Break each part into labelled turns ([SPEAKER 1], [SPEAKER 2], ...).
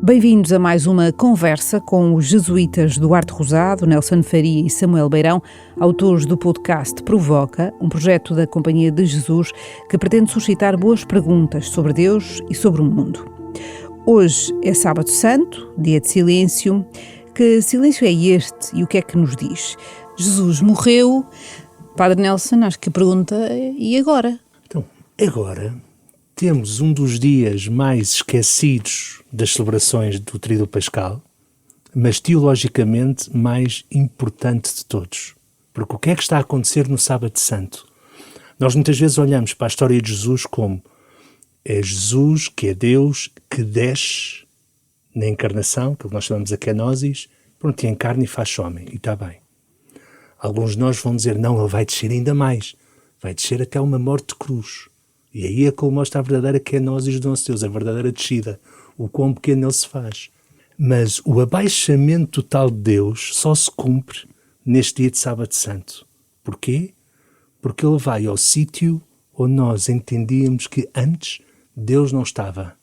[SPEAKER 1] Bem-vindos a mais uma conversa com os jesuítas Duarte Rosado, Nelson Faria e Samuel Beirão, autores do podcast Provoca, um projeto da Companhia de Jesus que pretende suscitar boas perguntas sobre Deus e sobre o mundo. Hoje é Sábado Santo, dia de silêncio. Que silêncio é este e o que é que nos diz? Jesus morreu. Padre Nelson, acho que a pergunta é: e agora?
[SPEAKER 2] Então, agora temos um dos dias mais esquecidos das celebrações do Tríduo Pascal, mas teologicamente mais importante de todos. Porque o que é que está a acontecer no Sábado Santo? Nós muitas vezes olhamos para a história de Jesus como é Jesus, que é Deus, que desce na encarnação, que nós chamamos a kenosis, pronto, e encarna e faz homem, e está bem. Alguns de nós vão dizer, não, ele vai descer ainda mais, vai descer até uma morte de cruz. E aí é que ele mostra a verdadeira kenosis do nosso Deus, a verdadeira descida, o quão pequeno ele se faz. Mas o abaixamento total de Deus só se cumpre neste dia de Sábado Santo. Porquê? Porque ele vai ao sítio onde nós entendíamos que antes Deus não estava,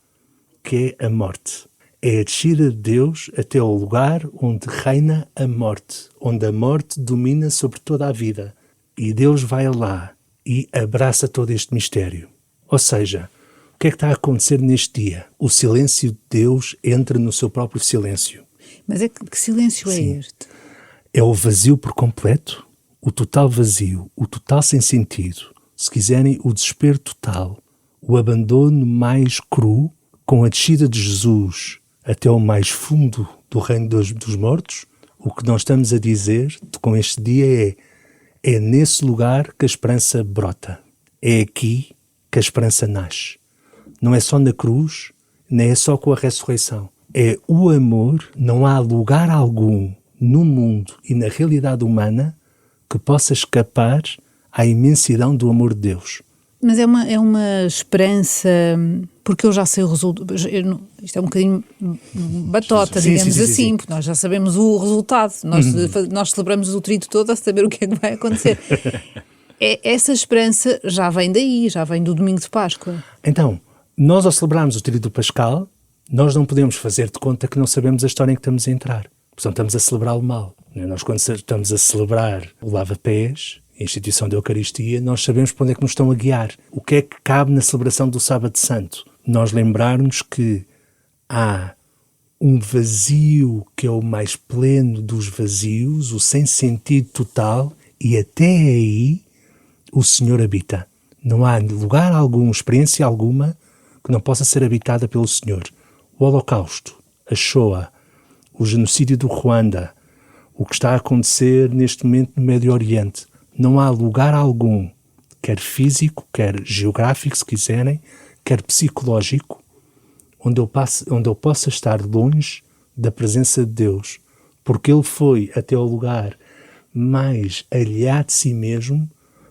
[SPEAKER 2] que é a morte. É a descida de Deus até ao lugar onde reina a morte, onde a morte domina sobre toda a vida. E Deus vai lá e abraça todo este mistério. Ou seja, o que é que está a acontecer neste dia? O silêncio de Deus entra no seu próprio silêncio.
[SPEAKER 1] Mas que silêncio é este?
[SPEAKER 2] É o vazio por completo, o total vazio, o total sem sentido. Se quiserem, o desespero total, o abandono mais cru, com a descida de Jesus até o mais fundo do reino dos mortos. O que nós estamos a dizer com este dia é nesse lugar que a esperança brota. É aqui que a esperança nasce. Não é só na cruz, nem é só com a ressurreição. É o amor, não há lugar algum no mundo e na realidade humana que possa escapar à imensidão do amor de Deus.
[SPEAKER 1] Mas é uma esperança, porque eu já sei o resultado. Isto é um bocadinho batota, digamos assim, porque nós já sabemos o resultado. Nós celebramos o Tríduo todo a saber o que é que vai acontecer. Essa esperança já vem daí, já vem do domingo de Páscoa.
[SPEAKER 2] Então, nós ao celebrarmos o Tríduo Pascal, nós não podemos fazer de conta que não sabemos a história em que estamos a entrar. Portanto, estamos a celebrá-lo mal. Nós, quando estamos a celebrar o lava-pés, a instituição da Eucaristia, nós sabemos para onde é que nos estão a guiar. O que é que cabe na celebração do Sábado Santo? Nós lembrarmos que há um vazio que é o mais pleno dos vazios, o sem sentido total, e até aí o Senhor habita. Não há lugar algum, experiência alguma, que não possa ser habitada pelo Senhor. O Holocausto, a Shoah, o genocídio do Ruanda, o que está a acontecer neste momento no Médio Oriente. Não há lugar algum, quer físico, quer geográfico, se quiserem, quer psicológico, onde eu possa estar longe da presença de Deus, porque Ele foi até ao lugar mais alheado de si mesmo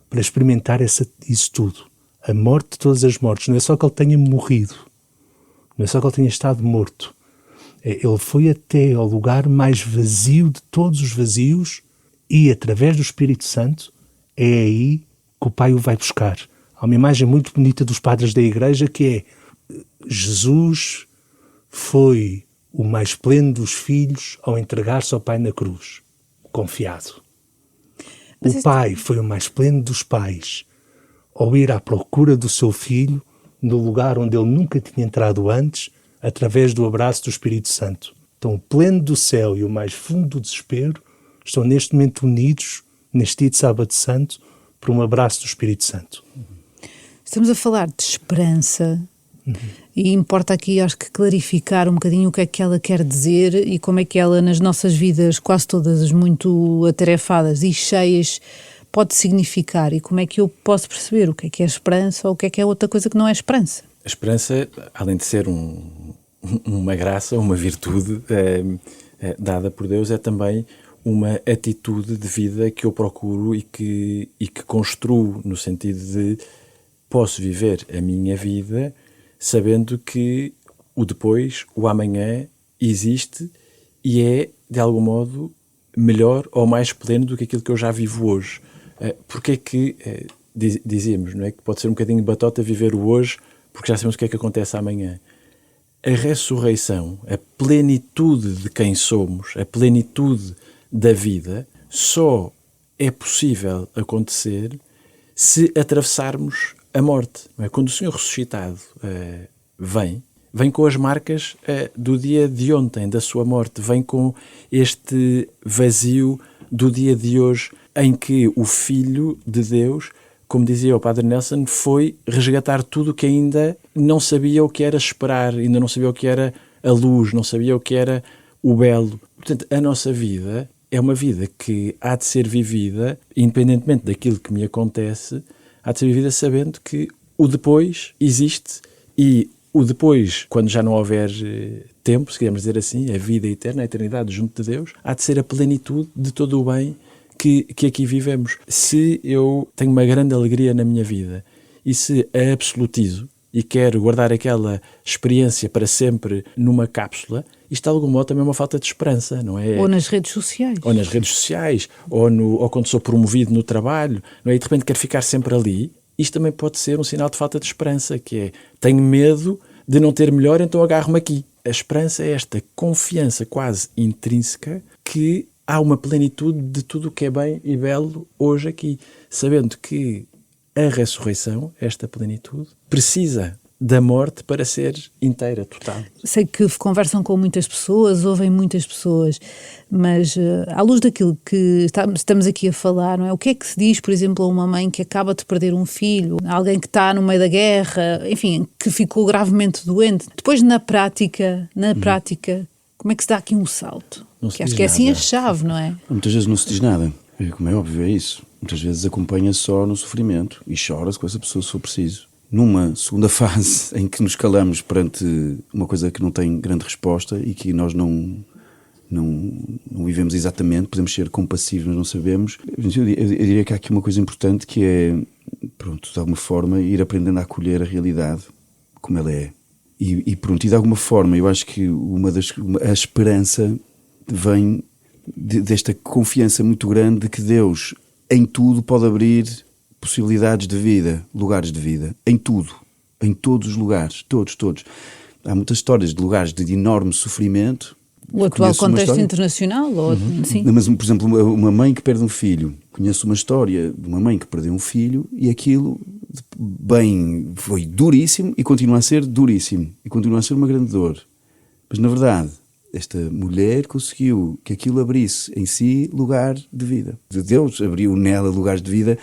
[SPEAKER 2] para experimentar isso tudo. A morte de todas as mortes. Não é só que Ele tenha morrido, não é só que Ele tenha estado morto. Ele foi até ao lugar mais vazio de todos os vazios e, através do Espírito Santo, é aí que o Pai o vai buscar. Há uma imagem muito bonita dos padres da Igreja que é Jesus foi o mais pleno dos filhos ao entregar-se ao Pai na cruz, confiado. O Pai foi o mais pleno dos pais ao ir à procura do seu filho no lugar onde ele nunca tinha entrado antes, através do abraço do Espírito Santo. Então o pleno do céu e o mais fundo do desespero estão neste momento unidos, neste dia de Sábado Santo, por um abraço do Espírito Santo.
[SPEAKER 1] Estamos a falar de esperança e importa aqui, acho que, clarificar um bocadinho o que é que ela quer dizer e como é que ela, nas nossas vidas, quase todas muito atarefadas e cheias, pode significar e como é que eu posso perceber o que é esperança ou o que é outra coisa que não é esperança.
[SPEAKER 3] A esperança, além de ser uma graça, uma virtude dada por Deus, é também uma atitude de vida que eu procuro e que construo no sentido de posso viver a minha vida sabendo que o depois, o amanhã, existe e é, de algum modo, melhor ou mais pleno do que aquilo que eu já vivo hoje. Porque é que dizíamos, não é? Que pode ser um bocadinho batota viver o hoje porque já sabemos o que é que acontece amanhã. a ressurreição, a plenitude de quem somos, a plenitude da vida, só é possível acontecer se atravessarmos a morte. Quando o Senhor ressuscitado vem com as marcas do dia de ontem, da sua morte, vem com este vazio do dia de hoje, em que o Filho de Deus, como dizia o Padre Nelson, foi resgatar tudo o que ainda não sabia o que era esperar, ainda não sabia o que era a luz, não sabia o que era o belo. Portanto, a nossa vida é uma vida que há de ser vivida, independentemente daquilo que me acontece, há de ser vivida sabendo que o depois existe, e o depois, quando já não houver tempo, se quisermos dizer assim, a vida eterna, a eternidade junto de Deus, há de ser a plenitude de todo o bem que aqui vivemos. Se eu tenho uma grande alegria na minha vida e se a absolutizo e quero guardar aquela experiência para sempre numa cápsula, isto de algum modo também é uma falta de esperança, não é?
[SPEAKER 1] Ou nas redes sociais.
[SPEAKER 3] Ou nas redes sociais, ou quando sou promovido no trabalho, não é? E de repente quero ficar sempre ali. Isto também pode ser um sinal de falta de esperança, que é, tenho medo de não ter melhor, então agarro-me aqui. A esperança é esta confiança quase intrínseca que há uma plenitude de tudo o que é bem e belo hoje aqui, sabendo que a ressurreição, esta plenitude, precisa da morte para ser inteira, total.
[SPEAKER 1] Sei que conversam com muitas pessoas, ouvem muitas pessoas, mas à luz daquilo que estamos aqui a falar, não é? O que é que se diz, por exemplo, a uma mãe que acaba de perder um filho, alguém que está no meio da guerra, enfim, que ficou gravemente doente? Depois, na prática, como é que se dá aqui um salto? Que acho que é assim a chave, não é?
[SPEAKER 4] Muitas vezes não se diz nada, como é óbvio, é isso. Muitas vezes acompanha-se só no sofrimento e chora-se com essa pessoa se for preciso. Numa segunda fase em que nos calamos perante uma coisa que não tem grande resposta e que nós não vivemos exatamente, podemos ser compassivos, mas não sabemos. Eu diria que há aqui uma coisa importante que é, pronto, de alguma forma, ir aprendendo a acolher a realidade como ela é. E pronto, e de alguma forma, eu acho que a esperança vem desta confiança muito grande de que Deus em tudo pode abrir possibilidades de vida, lugares de vida, em tudo, em todos os lugares, todos. Há muitas histórias de lugares de enorme sofrimento.
[SPEAKER 1] O atual contexto internacional? Sim.
[SPEAKER 4] Mas, por exemplo, uma mãe que perde um filho. Conheço uma história de uma mãe que perdeu um filho e aquilo, foi duríssimo e continua a ser duríssimo. E continua a ser uma grande dor. Mas, na verdade, esta mulher conseguiu que aquilo abrisse em si lugar de vida. Deus abriu nela lugares de vida.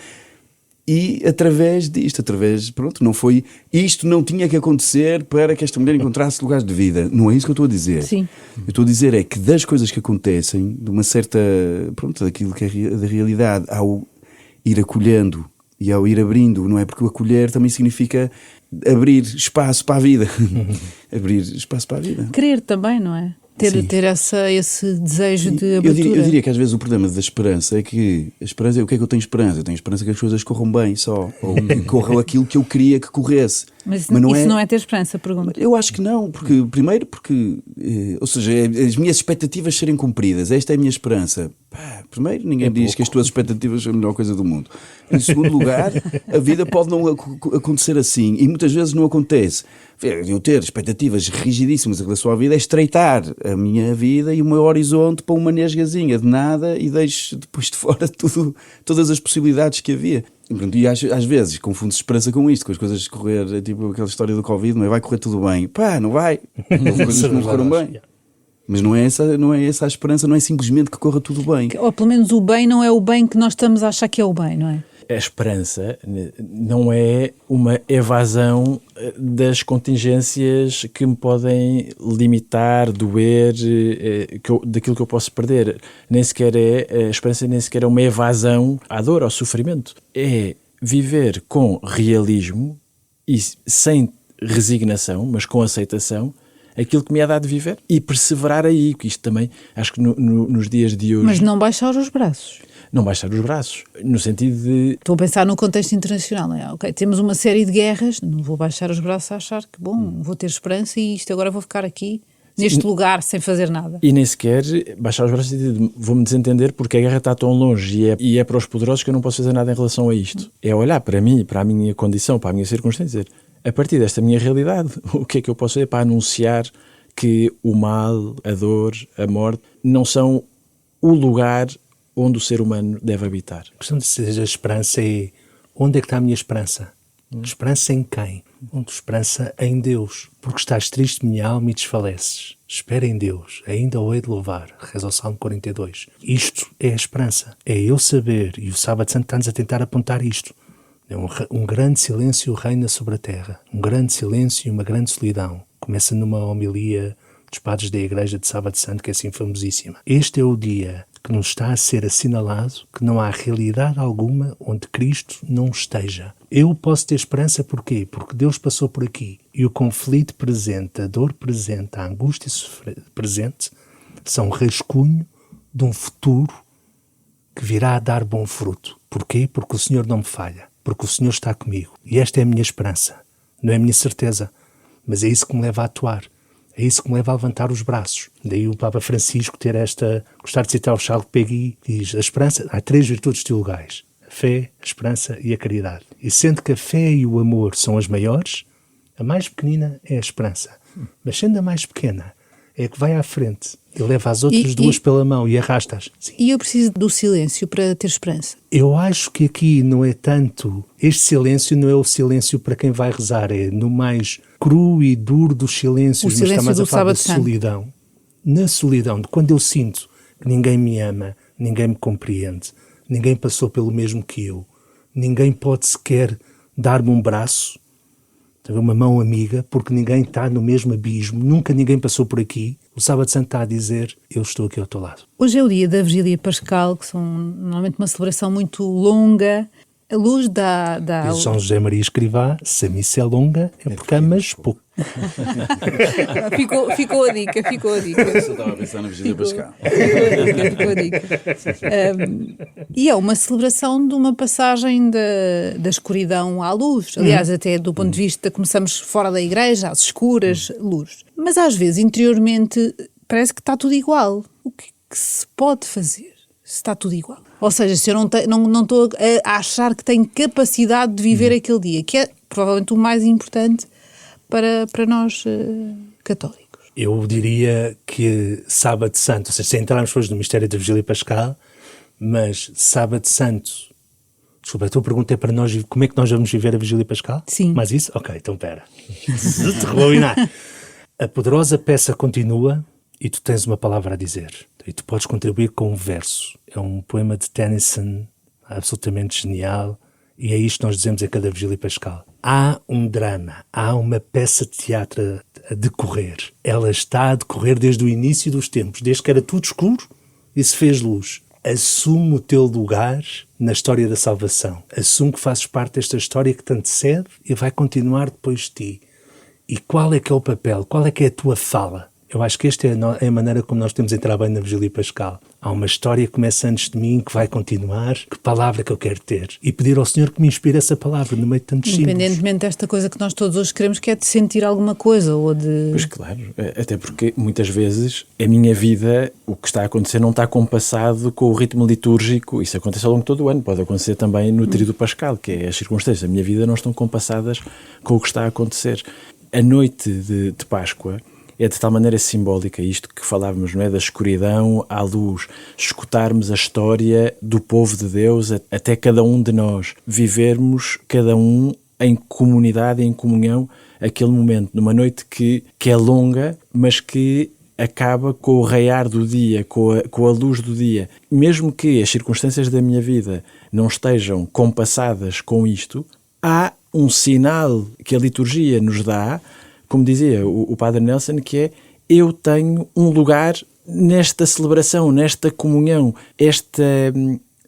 [SPEAKER 4] E através disto, isto não tinha que acontecer para que esta mulher encontrasse lugares de vida. Não é isso que eu estou a dizer.
[SPEAKER 1] Sim.
[SPEAKER 4] Eu estou a dizer é que das coisas que acontecem, de uma certa, daquilo que é da realidade, ao ir acolhendo e ao ir abrindo, não é? Porque o acolher também significa abrir espaço para a vida. Abrir espaço para a vida.
[SPEAKER 1] Querer também, não é? Ter esse desejo de abertura.
[SPEAKER 4] Eu diria que às vezes o problema da esperança é que a esperança, o que é que eu tenho esperança? Eu tenho esperança que as coisas corram bem só, ou que corram aquilo que eu queria que corresse.
[SPEAKER 1] Mas isso não é ter esperança, pergunto.
[SPEAKER 4] Eu acho que não, primeiro porque, ou seja, as minhas expectativas serem cumpridas, esta é a minha esperança. Primeiro, ninguém diz que as tuas expectativas são a melhor coisa do mundo. Em segundo lugar, a vida pode não acontecer assim, e muitas vezes não acontece. Eu ter expectativas rigidíssimas em relação à vida é estreitar a minha vida e o meu horizonte para uma nesgazinha de nada e deixo depois de fora todas as possibilidades que havia. E às vezes confundo-se esperança com isto, com as coisas correr, tipo aquela história do Covid, não é? Vai correr tudo bem. Não vai. Houve coisas que não correram bem. Mas não é essa a esperança, não é simplesmente que corra tudo bem.
[SPEAKER 1] Ou pelo menos o bem não é o bem que nós estamos a achar que é o bem, não é?
[SPEAKER 3] A esperança não é uma evasão das contingências que me podem limitar, doer, daquilo que eu posso perder. A esperança nem sequer é uma evasão à dor, ao sofrimento. É viver com realismo e sem resignação, mas com aceitação, aquilo que me é dado viver e perseverar aí, que isto também, acho que nos dias de hoje...
[SPEAKER 1] Mas não baixar os braços.
[SPEAKER 3] Não baixar os braços, no sentido de...
[SPEAKER 1] Estou a pensar no contexto internacional, não é? Ok, temos uma série de guerras, não vou baixar os braços a achar que, vou ter esperança e isto agora vou ficar aqui, neste lugar, sem fazer nada.
[SPEAKER 3] E nem sequer baixar os braços no sentido de vou-me desentender porque a guerra está tão longe e é para os poderosos que eu não posso fazer nada em relação a isto. É olhar para mim, para a minha condição, para a minha circunstância, a partir desta minha realidade, o que é que eu posso fazer para anunciar que o mal, a dor, a morte não são o lugar onde o ser humano deve habitar?
[SPEAKER 2] A questão de ser a esperança é: onde é que está a minha esperança? Esperança em quem? Esperança em Deus. Porque estás triste, minha alma, e desfaleces. Espera em Deus, ainda o hei de louvar. Reza o Salmo 42. Isto é a esperança. É eu saber, e o Sábado Santo está-nos a tentar apontar isto. Um grande silêncio reina sobre a terra. Um grande silêncio e uma grande solidão. Começa numa homilia dos padres da Igreja de Sábado Santo, que é assim famosíssima. Este é o dia que nos está a ser assinalado que não há realidade alguma onde Cristo não esteja. Eu posso ter esperança porquê? Porque Deus passou por aqui. E o conflito presente, a dor presente, a angústia presente, são um rascunho de um futuro que virá a dar bom fruto. Porquê? Porque o Senhor não me falha. Porque o Senhor está comigo. E esta é a minha esperança. Não é a minha certeza. Mas é isso que me leva a atuar. É isso que me leva a levantar os braços. Daí o Papa Francisco ter gostar de citar o Charles Péguy, diz: a esperança, há 3 virtudes teologais: a fé, a esperança e a caridade. E sendo que a fé e o amor são as maiores, a mais pequenina é a esperança. Mas sendo a mais pequena, é a que vai à frente e leva as outras duas pela mão e arrasta-as. Sim.
[SPEAKER 1] E eu preciso do silêncio para ter esperança.
[SPEAKER 2] Eu acho que aqui não é tanto... Este silêncio não é o silêncio para quem vai rezar, é no mais cru e duro dos silêncios, mas está mais a falar da solidão. Na solidão, de quando eu sinto que ninguém me ama, ninguém me compreende, ninguém passou pelo mesmo que eu, ninguém pode sequer dar-me um braço, uma mão amiga, porque ninguém está no mesmo abismo, nunca ninguém passou por aqui. O Sábado Santo está a dizer: eu estou aqui ao teu lado.
[SPEAKER 1] Hoje é o dia da Vigília Pascal, que são normalmente uma celebração muito longa. A luz da...
[SPEAKER 2] Diz São José Maria Escrivá: se a missa é longa, é porque amas pouco.
[SPEAKER 1] ficou a dica.
[SPEAKER 4] Eu estava a pensar na Vigília Pascal.
[SPEAKER 1] Ficou a dica. E é uma celebração de uma passagem da escuridão à luz. Aliás, até do ponto de vista, começamos fora da igreja, às escuras, luz. Mas às vezes, interiormente, parece que está tudo igual. O que se pode fazer se está tudo igual? Ou seja, se eu não estou a achar que tenho capacidade de viver aquele dia, que é provavelmente o mais importante para nós católicos.
[SPEAKER 2] Eu diria que Sábado Santo, ou seja, sem entrarmos depois no mistério da Vigília Pascal, mas Sábado Santo... Desculpa, a tua pergunta é para nós, como é que nós vamos viver a Vigília Pascal?
[SPEAKER 1] Sim.
[SPEAKER 2] Mas isso? Ok, então pera. Rebobinar. A poderosa peça continua e tu tens uma palavra a dizer. E tu podes contribuir com um verso. É um poema de Tennyson, absolutamente genial, e é isto que nós dizemos em cada Vigília Pascal. Há um drama, há uma peça de teatro a decorrer. Ela está a decorrer desde o início dos tempos, desde que era tudo escuro e se fez luz. Assume o teu lugar na história da salvação. Assume que fazes parte desta história que te antecede e vai continuar depois de ti. E qual é que é o papel? Qual é que é a tua fala? Eu acho que esta é a maneira como nós temos de entrar bem na Vigília Pascal. Há uma história que começa antes de mim, que vai continuar. Que palavra que eu quero ter? E pedir ao Senhor que me inspire essa palavra no meio de tantos símbolos.
[SPEAKER 1] Independentemente desta coisa que nós todos hoje queremos, que é de sentir alguma coisa ou de...
[SPEAKER 3] Pois claro, até porque muitas vezes a minha vida, o que está a acontecer não está compassado com o ritmo litúrgico. Isso acontece ao longo de todo o ano, pode acontecer também no Tríduo Pascal, que é as circunstâncias da minha vida não estão compassadas com o que está a acontecer. A noite de Páscoa é de tal maneira simbólica, isto que falávamos, não é? Da escuridão à luz, escutarmos a história do povo de Deus até cada um de nós, vivermos cada um em comunidade, em comunhão, aquele momento, numa noite que é longa, mas que acaba com o raiar do dia, com a luz do dia. Mesmo que as circunstâncias da minha vida não estejam compassadas com isto, há um sinal que a liturgia nos dá, como dizia o Padre Nelson, que é: eu tenho um lugar nesta celebração, nesta comunhão, esta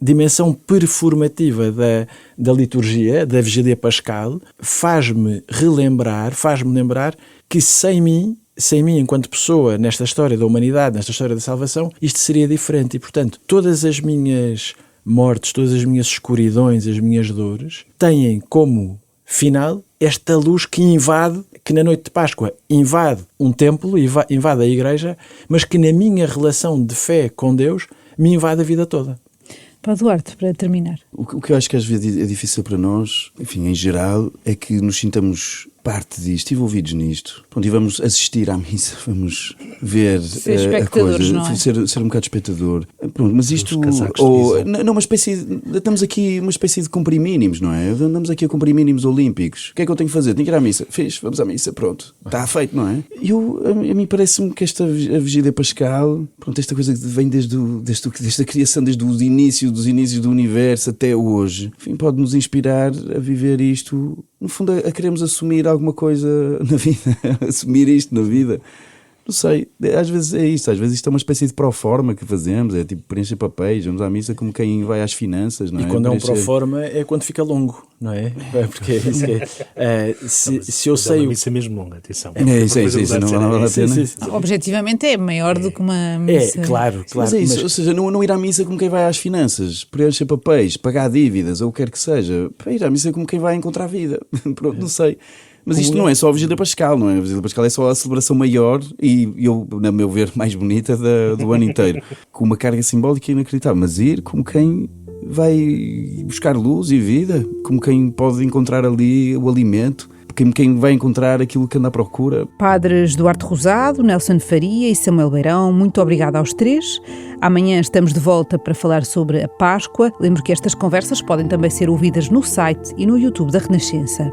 [SPEAKER 3] dimensão performativa da liturgia, da Vigília Pascal, faz-me lembrar que sem mim, enquanto pessoa, nesta história da humanidade, nesta história da salvação, isto seria diferente. E, portanto, todas as minhas mortes, todas as minhas escuridões, as minhas dores, têm como final esta luz que na noite de Páscoa invade um templo, invade a igreja, mas que na minha relação de fé com Deus me invade a vida toda.
[SPEAKER 1] Para Duarte, para terminar.
[SPEAKER 4] O que eu acho que às vezes é difícil para nós, enfim, em geral, é que nos sintamos parte disto, estive ouvidos nisto. Pronto, e vamos assistir à missa, vamos ver a coisa,
[SPEAKER 1] não é?
[SPEAKER 4] ser um bocado espectador. Pronto, mas isto, não, estamos aqui uma espécie de cumprir mínimos, não é? Andamos aqui a cumprir mínimos olímpicos. O que é que eu tenho que fazer? Tenho que ir à missa. Vamos à missa, pronto. Está feito, não é? A mim parece-me que a vigília pascal, pronto, esta coisa que vem desde a criação, desde os inícios do universo até hoje, enfim, pode nos inspirar a viver isto, no fundo, a queremos assumir alguma coisa na vida, assumir isto na vida. Não sei, às vezes é isto, é uma espécie de proforma que fazemos, é tipo preencher papéis, vamos à missa como quem vai às finanças, não é?
[SPEAKER 3] E quando é um proforma é quando fica longo, não é? Porque é isso que se eu sei...
[SPEAKER 2] É uma missa mesmo longa, atenção.
[SPEAKER 4] É isso, não vale a pena.
[SPEAKER 1] Objetivamente é maior do que uma missa.
[SPEAKER 3] É, claro.
[SPEAKER 4] Mas é isso, ou seja, não ir à missa como quem vai às finanças, preencher papéis, pagar dívidas ou o que quer que seja, para ir à missa como quem vai encontrar a vida. Pronto, não sei. Mas isto não é só a Vigília Pascal, não é? A Vigília Pascal é só a celebração maior e eu, na meu ver, mais bonita do ano inteiro. Com uma carga simbólica inacreditável. Mas ir como quem vai buscar luz e vida, como quem pode encontrar ali o alimento, quem vai encontrar aquilo que anda à procura.
[SPEAKER 1] Padres Duarte Rosado, Nelson Faria e Samuel Beirão, muito obrigada aos três. Amanhã estamos de volta para falar sobre a Páscoa. Lembro que estas conversas podem também ser ouvidas no site e no YouTube da Renascença.